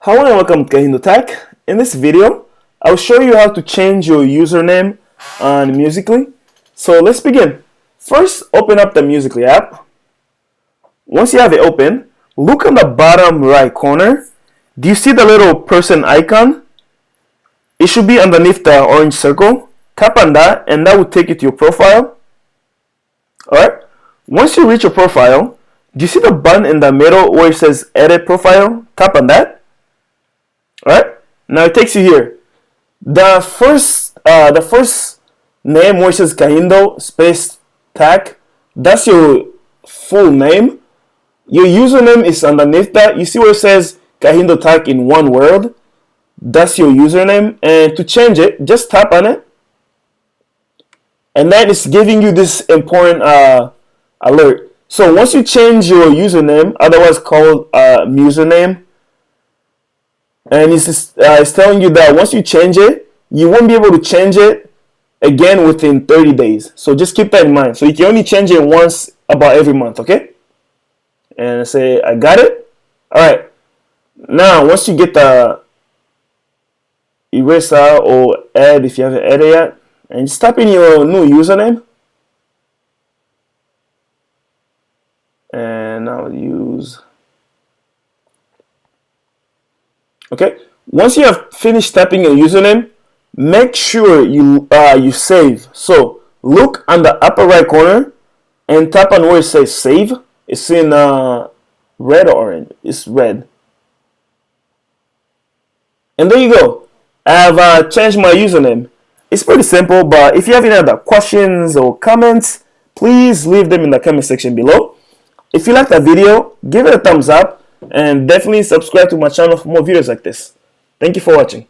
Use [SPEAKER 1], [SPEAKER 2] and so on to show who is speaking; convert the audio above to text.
[SPEAKER 1] Hello and welcome to KahindoTech. In this video, I'll show you how to change your username on Musical.ly. So let's begin. First, open up the Musical.ly app. Once you have it open, look on the bottom right corner. Do you see the little person icon? It should be underneath the orange circle. Tap on that and that will take you to your profile. Alright, once you reach your profile, do you see the button in the middle where it says edit profile? Tap on that. Alright, now it takes you here. The first name where it says Kahindo space tech, that's your full name. Your username is underneath that. You see where it says KahindoTech in one word? That's your username. And to change it, just tap on it. And then it's giving you this important alert. So once you change your username, otherwise called username, and it's telling you that once you change it, you won't be able to change it again within 30 days. So just keep that in mind. So you can only change it once about every month, okay? And say, I got it. All right. Now, once you get the eraser or add, if you haven't added yet, and just type in your new username. And I'll use... Okay, once you have finished typing your username, make sure you save. So look on the upper right corner and tap on where it says save. It's in red or orange. It's red. And there you go. I have changed my username. It's pretty simple, but if you have any other questions or comments, please leave them in the comment section below. If you like the video, give it a thumbs up. And definitely subscribe to my channel for more videos like this. Thank you for watching.